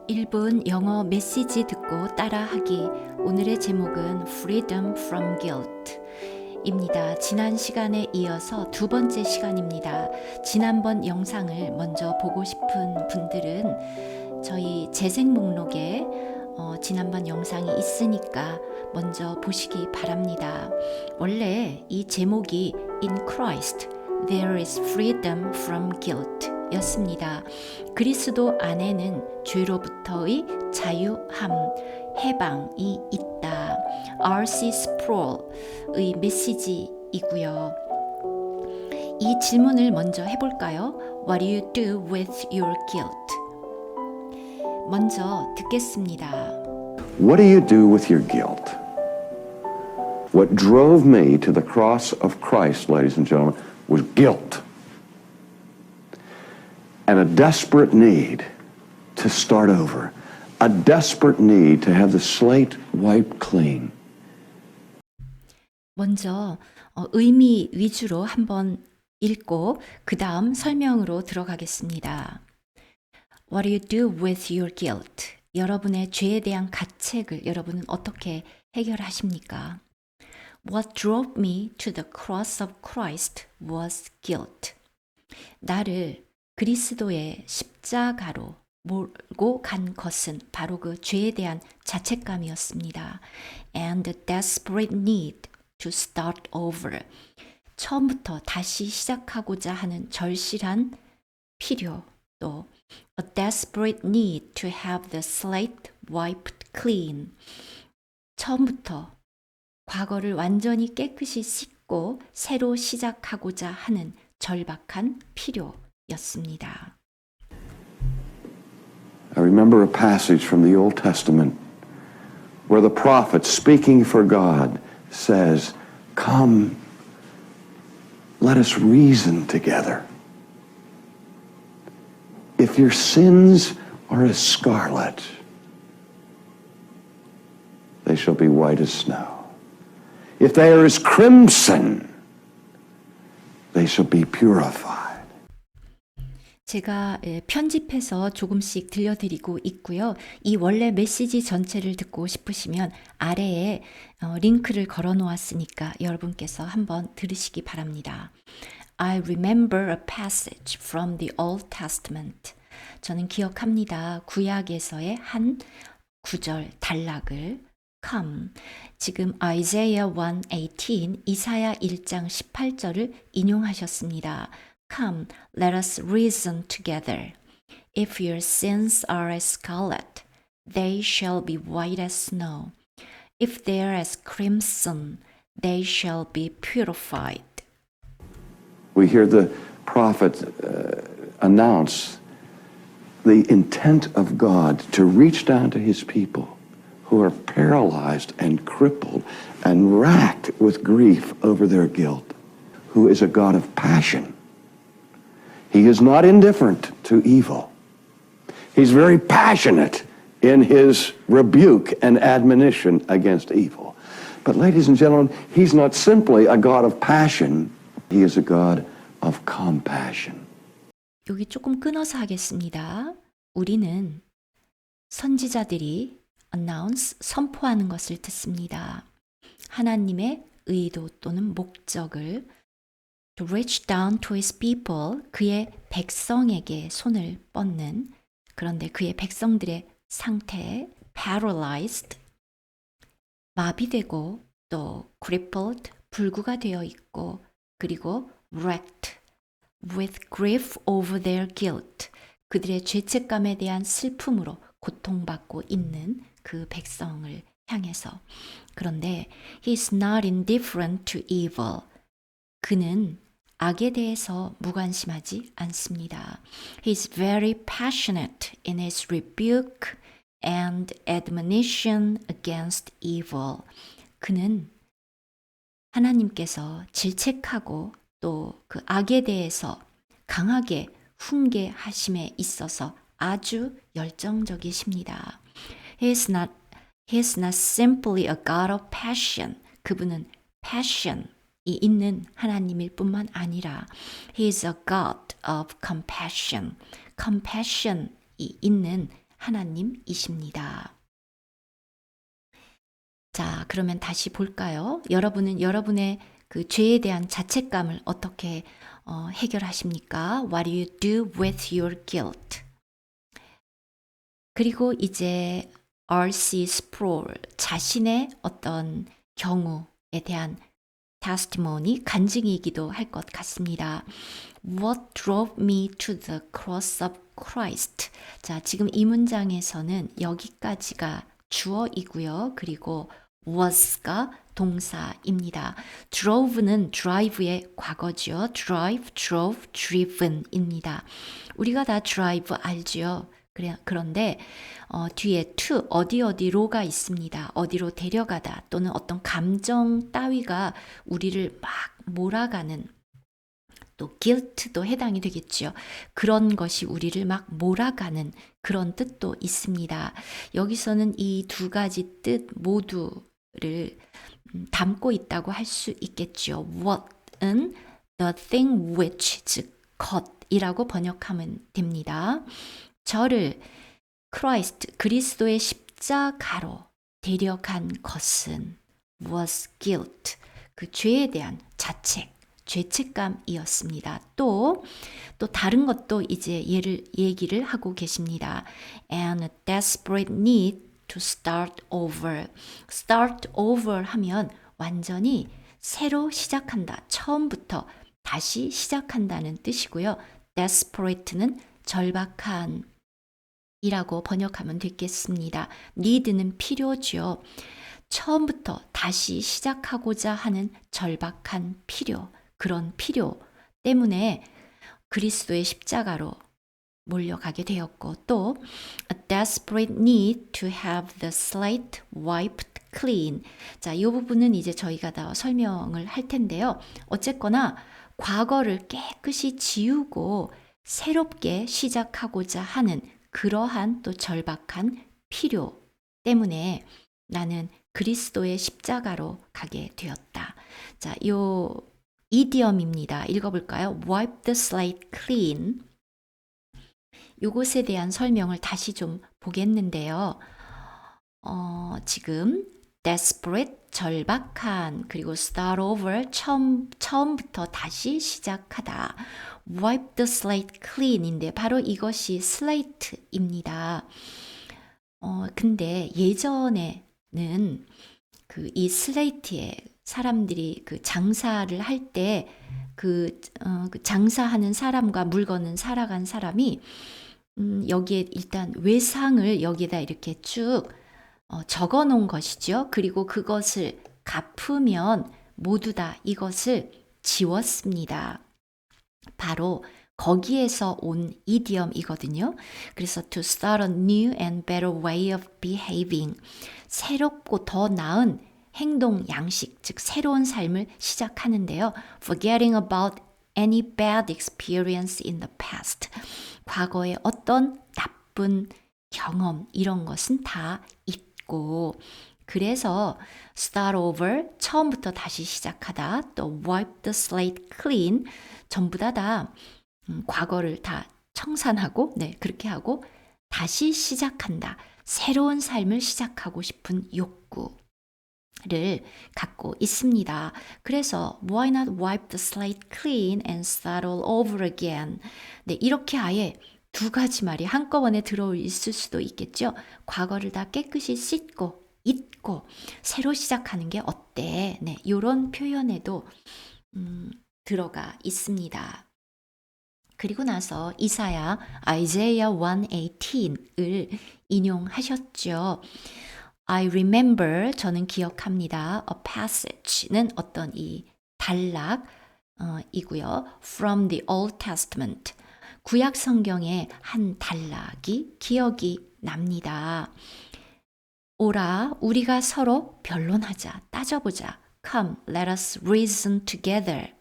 1분 영어 메시지 듣고 따라하기. 오늘의 제목은 Freedom from Guilt 입니다. 지난 시간에 이어서 두 번째 시간입니다. 지난번 영상을 먼저 보고 싶은 분들은 저희 재생 목록에 지난번 영상이 있으니까 먼저 보시기 바랍니다. 원래 이 제목이 In Christ, There is Freedom from Guilt 였습니다. 그리스도 안에는 죄로부터의 자유함, 해방이 있다. R.C. 스프롤의 메시지이고요. 이 질문을 먼저 해볼까요? What do you do with your guilt? 먼저 듣겠습니다. What do you do with your guilt? What drove me to the cross of Christ, ladies and gentlemen, was guilt. And a desperate need to start over. A desperate need to have the slate wiped clean. 먼저 의미 위주로 한번 읽고 그 다음 설명으로 들어가겠습니다. What do you do with your guilt? 여러분의 죄에 대한 가책을 여러분은 어떻게 해결하십니까? What drove me to the cross of Christ was guilt. 나를 그리스도의 십자가로 몰고 간 것은 바로 그 죄에 대한 자책감이었습니다. And the desperate need to start over. 처음부터 다시 시작하고자 하는 절실한 필요, 또 a desperate need to have the slate wiped clean. 처음부터 과거를 완전히 깨끗이 씻고 새로 시작하고자 하는 절박한 필요였습니다. I remember a passage from the Old Testament where the prophet, speaking for God, says, "Come, let us reason together. If your sins are as scarlet, they shall be white as snow. If they are as crimson, they shall be purified." 제가 편집해서 조금씩 들려드리고 있고요. 이 원래 메시지 전체를 듣고 싶으시면 아래에 링크를 걸어 놓았으니까 여러분께서 한번 들으시기 바랍니다. I remember a passage from the Old Testament. 저는 기억합니다. 구약에서의 한 구절 단락을 come. 지금 Isaiah 1:18, 이사야 1장 18절을 인용하셨습니다. Come, let us reason together. If your sins are as scarlet, they shall be white as snow. If they are as crimson, they shall be purified. We hear the prophet announce the intent of God to reach down to his people who are paralyzed and crippled and racked with grief over their guilt, who is a God of passion. He is not indifferent to evil. He's very passionate in his rebuke and admonition against evil. But ladies and gentlemen, he's not simply a God of passion. He is a God of compassion. 여기 조금 끊어서 하겠습니다. 우리는 선지자들이 announce, 선포하는 것을 듣습니다. 하나님의 의도 또는 목적을 to reach down to his people, 그의 백성에게 손을 뻗는, 그런데 그의 백성들의 상태, paralyzed, 마비되고 또 crippled, 불구가 되어 있고, 그리고 wrecked with grief over their guilt, 그들의 죄책감에 대한 슬픔으로 고통받고 있는 그 백성을 향해서. 그런데 he is not indifferent to evil. 그는 악에 대해서 무관심하지 않습니다. He is very passionate in his rebuke and admonition against evil. 그는 하나님께서 질책하고 또 그 악에 대해서 강하게 훈계하심에 있어서 아주 열정적이십니다. He is not simply a God of passion. 그분은 passion이 있는 하나님일 뿐만 아니라 He is a God of compassion. compassion이 있는 하나님이십니다. 자, 그러면 다시 볼까요? 여러분은 여러분의 그 죄에 대한 자책감을 어떻게 해결하십니까? What do you do with your guilt? 그리고 이제 R.C. Sproul 자신의 어떤 경우에 대한 testimony, 간증이기도 할 것 같습니다. What drove me to the cross of Christ? 자, 지금 이 문장에서는 여기까지가 주어이고요. 그리고 was가 동사입니다. drove는 drive의 과거죠. drive, drove, driven입니다. 우리가 다 drive 알죠? 그런데 뒤에 to 어디로가 있습니다. 어디로 데려가다 또는 어떤 감정 따위가 우리를 막 몰아가는 또 guilt도 해당이 되겠죠. 그런 것이 우리를 막 몰아가는 그런 뜻도 있습니다. 여기서는 이 두 가지 뜻 모두를 담고 있다고 할 수 있겠죠. what은 the thing which, 즉 것이라고 번역하면 됩니다. 저를 Christ, 그리스도의 십자가로 데려간 것은 was guilt, 그 죄에 대한 자책, 죄책감이었습니다. 또 다른 것도 이제 얘기를 하고 계십니다. And a desperate need to start over. start over 하면 완전히 새로 시작한다. 처음부터 다시 시작한다는 뜻이고요. desperate는 절박한 이라고 번역하면 되겠습니다. need는 필요죠. 처음부터 다시 시작하고자 하는 절박한 필요, 그런 필요 때문에 그리스도의 십자가로 몰려가게 되었고 또 a desperate need to have the slate wiped clean. 자, 이 부분은 이제 저희가 다 설명을 할 텐데요. 어쨌거나 과거를 깨끗이 지우고 새롭게 시작하고자 하는 그러한 또 절박한 필요 때문에 나는 그리스도의 십자가로 가게 되었다. 자, 요 이디엄입니다. 읽어볼까요? Wipe the slate clean. 요것에 대한 설명을 다시 좀 보겠는데요. 지금 desperate, 절박한, 그리고 start over, 처음부터 다시 시작하다. Wipe the slate clean인데 바로 이것이 slate입니다. 근데 예전에는 그 이 슬레이트에 사람들이 그 장사를 할 때 그 장사하는 사람과 물건을 살아간 사람이 여기에 일단 외상을 여기다 이렇게 쭉 적어 놓은 것이죠. 그리고 그것을 갚으면 모두 다 이것을 지웠습니다. 바로 거기에서 온 이디엄이거든요. 그래서 to start a new and better way of behaving. 새롭고 더 나은 행동 양식, 즉 새로운 삶을 시작하는데요. Forgetting about any bad experience in the past. 과거의 어떤 나쁜 경험 이런 것은 다 잊고 그래서 start over, 처음부터 다시 시작하다, 또 wipe the slate clean, 전부 다 과거를 다 청산하고, 네, 그렇게 하고 다시 시작한다. 새로운 삶을 시작하고 싶은 욕구를 갖고 있습니다. 그래서 why not wipe the slate clean and start all over again? 네, 이렇게 아예 두 가지 말이 한꺼번에 들어있을 수도 있겠죠. 과거를 다 깨끗이 씻고 잊고 새로 시작하는 게 어때? 네, 이런 표현에도 들어가 있습니다. 그리고 나서 이사야 아이제야 1:18을 인용하셨죠. I remember, 저는 기억합니다. A passage는 어떤 이 단락이고요. From the Old Testament, 구약 성경의 한 단락이 기억이 납니다. 오라, 우리가 서로 변론하자, 따져보자. Come, let us reason together.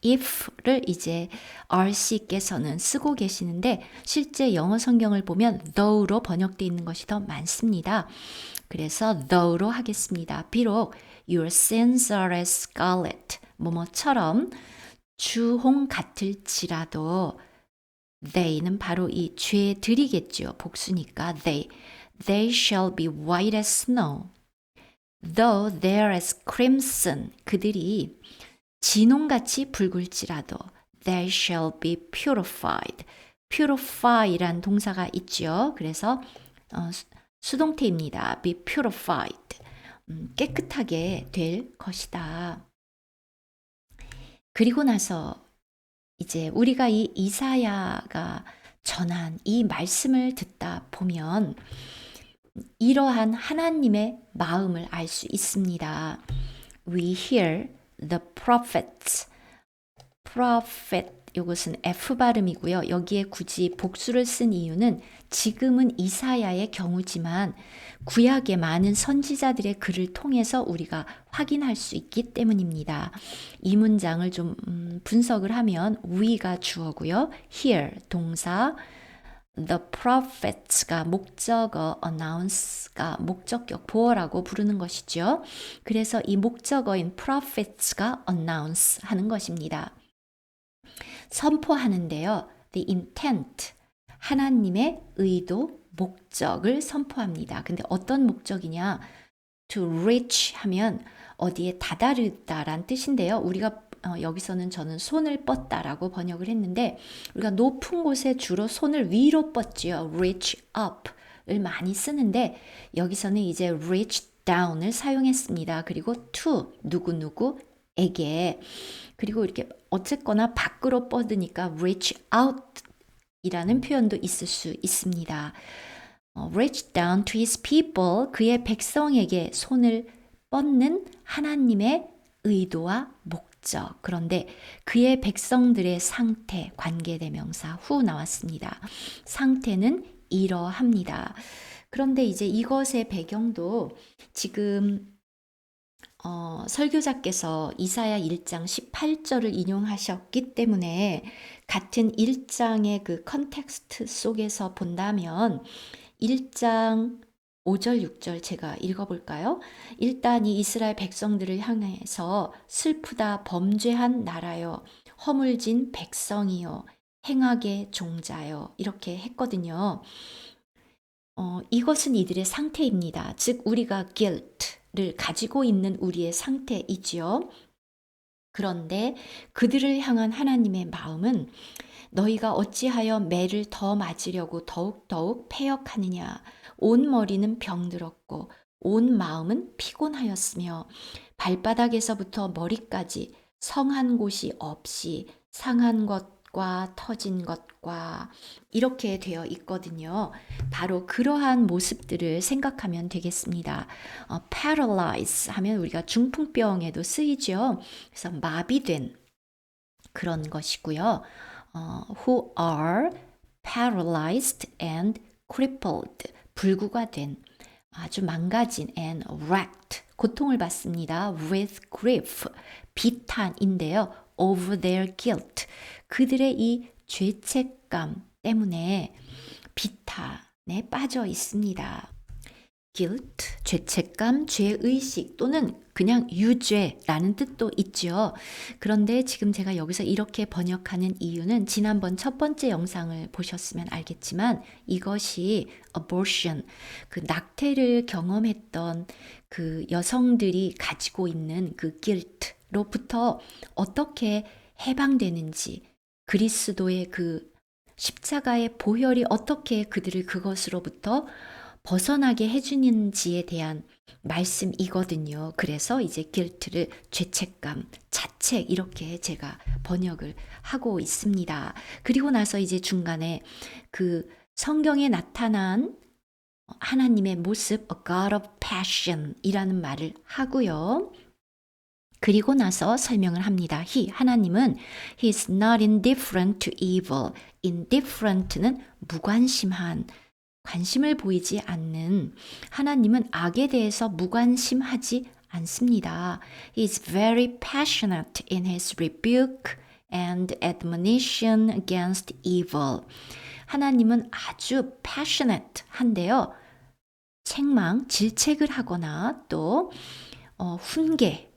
if를 이제 RC께서는 쓰고 계시는데 실제 영어 성경을 보면 though로 번역되어 있는 것이 더 많습니다. 그래서 though로 하겠습니다. 비록 your sins are as scarlet, 뭐뭐처럼 주홍 같을지라도 they는 바로 이 죄들이겠죠. 복수니까 they shall be white as snow. Though they're as crimson. 그들이 진홍같이 붉을지라도 they shall be purified. purify란 동사가 있죠. 그래서 수동태입니다. be purified. 깨끗하게 될 것이다. 그리고 나서 이제 우리가 이 이사야가 전한 이 말씀을 듣다 보면 이러한 하나님의 마음을 알 수 있습니다. We hear the prophets. prophet 이것은 F 발음이고요. 여기에 굳이 복수를 쓴 이유는 지금은 이사야의 경우지만 구약의 많은 선지자들의 글을 통해서 우리가 확인할 수 있기 때문입니다. 이 문장을 좀 분석을 하면 we가 주어고요. hear 동사, the prophets가 목적어, announce가 목적격 보어라고 부르는 것이죠. 그래서 이 목적어인 prophets가 announce 하는 것입니다. 선포하는데요. The intent, 하나님의 의도, 목적을 선포합니다. 근데 어떤 목적이냐? To reach 하면 어디에 다다르다란 뜻인데요. 우리가 여기서는 저는 손을 뻗다라고 번역을 했는데 우리가 높은 곳에 주로 손을 위로 뻗지요. reach up을 많이 쓰는데 여기서는 이제 reach down을 사용했습니다. 그리고 to 누구누구에게 그리고 이렇게 어쨌거나 밖으로 뻗으니까 reach out 이라는 표현도 있을 수 있습니다. reach down to his people, 그의 백성에게 손을 뻗는 하나님의 의도와 목적. 그런데 그의 백성들의 상태, 관계대명사 후 나왔습니다. 상태는 이러합니다. 그런데 이제 이것의 배경도 지금 설교자께서 이사야 1장 18절을 인용하셨기 때문에 같은 1장의 그 컨텍스트 속에서 본다면 1장 5절, 6절 제가 읽어볼까요? 일단 이 이스라엘 백성들을 향해서 슬프다 범죄한 나라여 허물진 백성이요 행악의 종자요 이렇게 했거든요. 이것은 이들의 상태입니다. 즉 우리가 guilt를 가지고 있는 우리의 상태이지요. 그런데 그들을 향한 하나님의 마음은 너희가 어찌하여 매를 더 맞으려고 더욱더욱 패역하느냐. 온 머리는 병들었고 온 마음은 피곤하였으며 발바닥에서부터 머리까지 성한 곳이 없이 상한 것과 터진 것과 이렇게 되어 있거든요. 바로 그러한 모습들을 생각하면 되겠습니다. paralyze 하면 우리가 중풍병에도 쓰이죠. 그래서 마비된 그런 것이고요. who are paralyzed and crippled 불구가 된 아주 망가진 and racked 고통을 받습니다. with grief 비탄인데요. over their guilt 그들의 이 죄책감 때문에 비탄에 빠져 있습니다. guilt, 죄책감, 죄의식 또는 그냥 유죄라는 뜻도 있죠. 그런데 지금 제가 여기서 이렇게 번역하는 이유는 지난번 첫 번째 영상을 보셨으면 알겠지만 이것이 abortion, 그 낙태를 경험했던 그 여성들이 가지고 있는 그 guilt로부터 어떻게 해방되는지 그리스도의 그 십자가의 보혈이 어떻게 그들을 그것으로부터 벗어나게 해주는지에 대한 말씀이거든요. 그래서 이제 guilt를 죄책감, 자책 이렇게 제가 번역을 하고 있습니다. 그리고 나서 이제 중간에 그 성경에 나타난 하나님의 모습, a God of passion 이라는 말을 하고요. 그리고 나서 설명을 합니다. 하나님은 He is not indifferent to evil. indifferent는 무관심한, 관심을 보이지 않는 하나님은 악에 대해서 무관심하지 않습니다. He is very passionate in his rebuke and admonition against evil. 하나님은 아주 passionate 한데요. 책망, 질책을 하거나 또 훈계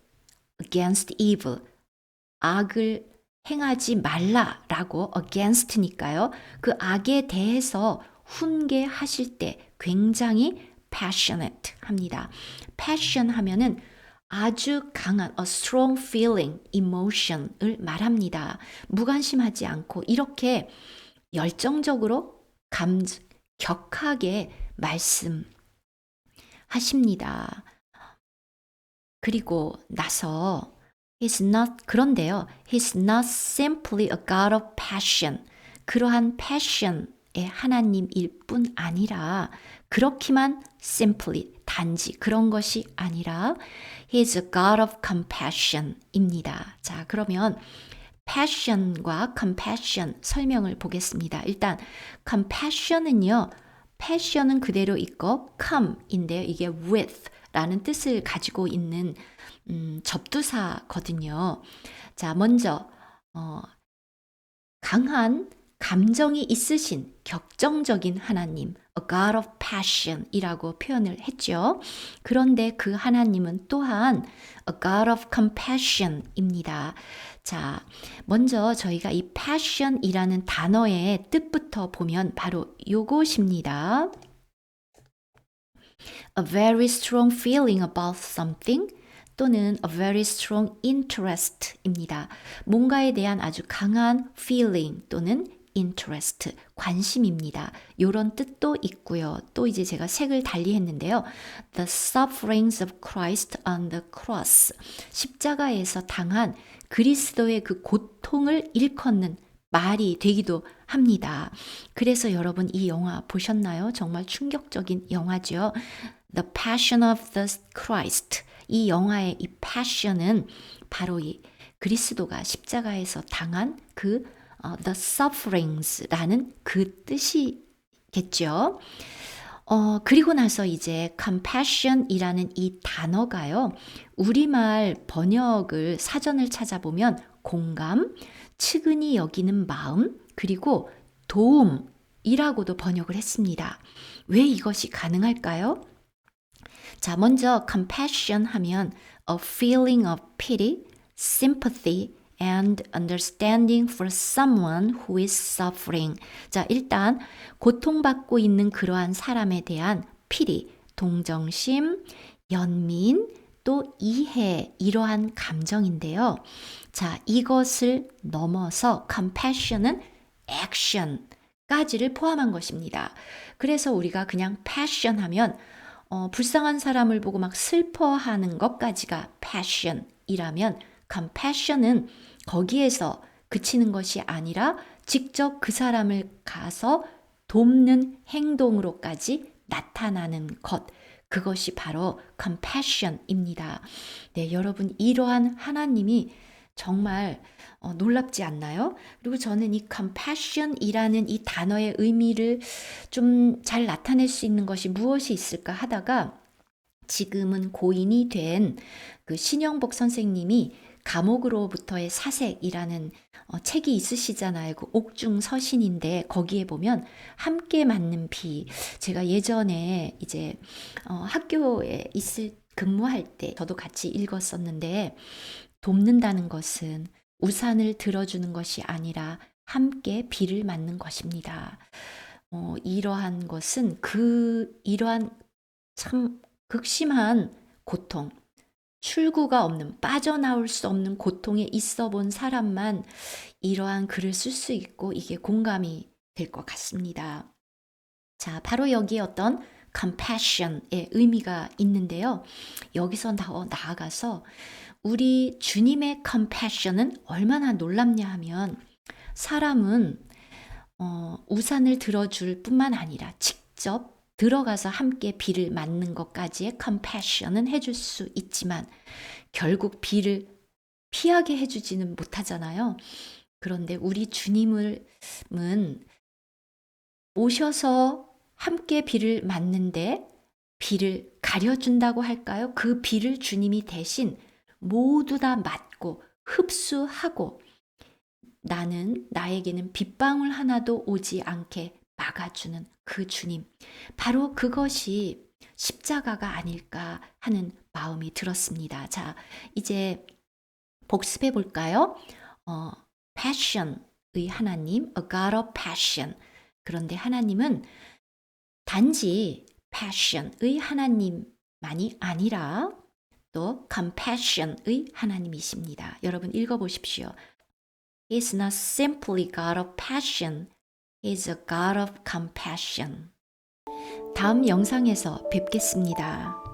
against evil, 악을 행하지 말라라고 against니까요. 그 악에 대해서 훈계하실 때 굉장히 passionate 합니다. passion 하면은 아주 강한 a strong feeling, emotion을 말합니다. 무관심하지 않고 이렇게 열정적으로 격하게 말씀하십니다. 그리고 나서 그런데요. He's not simply a God of passion. 그러한 passion의 하나님일 뿐 아니라 그렇기만 simply 단지 그런 것이 아니라 He's a God of compassion입니다. 자, 그러면 passion과 compassion 설명을 보겠습니다. 일단 compassion은요. passion은 그대로 있고 come인데요. 이게 with라는 뜻을 가지고 있는 접두사거든요. 자, 먼저 강한 감정이 있으신 격정적인 하나님, a God of passion이라고 표현을 했죠. 그런데 그 하나님은 또한 a God of compassion입니다. 자, 먼저 저희가 이 passion이라는 단어의 뜻부터 보면 바로 요것입니다. A very strong feeling about something 또는 a very strong interest입니다. 뭔가에 대한 아주 강한 feeling 또는 interest, 관심입니다. 이런 뜻도 있고요. 또 이제 제가 색을 달리 했는데요. The sufferings of Christ on the cross. 십자가에서 당한 그리스도의 그 고통을 일컫는 말이 되기도 합니다. 그래서 여러분 이 영화 보셨나요? 정말 충격적인 영화죠. The Passion of the Christ. 이 영화의 이 passion은 바로 이 그리스도가 십자가에서 당한 그 the sufferings라는 그 뜻이겠죠. 그리고 나서 이제 compassion이라는 이 단어가요. 우리말 번역을 사전을 찾아보면 공감, 측은히 여기는 마음, 그리고 도움이라고도 번역을 했습니다. 왜 이것이 가능할까요? 자, 먼저 compassion 하면 a feeling of pity, sympathy, and understanding for someone who is suffering. 자, 일단 고통받고 있는 그러한 사람에 대한 pity, 동정심, 연민, 또 이해, 이러한 감정인데요. 자, 이것을 넘어서 compassion은 action까지를 포함한 것입니다. 그래서 우리가 그냥 passion 하면 불쌍한 사람을 보고 막 슬퍼하는 것까지가 passion이라면 compassion은 거기에서 그치는 것이 아니라 직접 그 사람을 가서 돕는 행동으로까지 나타나는 것. 그것이 바로 compassion입니다. 네, 여러분 이러한 하나님이 정말 놀랍지 않나요? 그리고 저는 이 compassion이라는 이 단어의 의미를 좀 잘 나타낼 수 있는 것이 무엇이 있을까 하다가 지금은 고인이 된 그 신영복 선생님이 감옥으로부터의 사색이라는 책이 있으시잖아요. 그 옥중 서신인데 거기에 보면 함께 맞는 비. 제가 예전에 이제 학교에 근무할 때 저도 같이 읽었었는데 돕는다는 것은 우산을 들어주는 것이 아니라 함께 비를 맞는 것입니다. 이러한 것은 이러한 참 극심한 고통, 출구가 없는, 빠져나올 수 없는 고통에 있어 본 사람만 이러한 글을 쓸 수 있고 이게 공감이 될 것 같습니다. 자, 바로 여기에 어떤 compassion의 의미가 있는데요. 여기서 나아가서 우리 주님의 compassion은 얼마나 놀랍냐 하면 사람은 우산을 들어줄 뿐만 아니라 직접 들어가서 함께 비를 맞는 것까지의 compassion은 해줄 수 있지만 결국 비를 피하게 해주지는 못하잖아요. 그런데 우리 주님은 오셔서 함께 비를 맞는데 비를 가려준다고 할까요? 그 비를 주님이 대신 모두 다 맞고 흡수하고 나에게는 빗방울 하나도 오지 않게 막아주는 그 주님. 바로 그것이 십자가가 아닐까 하는 마음이 들었습니다. 자, 이제 복습해 볼까요? passion의 하나님, a God of passion. 그런데 하나님은 단지 passion의 하나님만이 아니라 또 compassion의 하나님이십니다. 여러분 읽어보십시오. He is not simply God of passion, He is a God of compassion. 다음 영상에서 뵙겠습니다.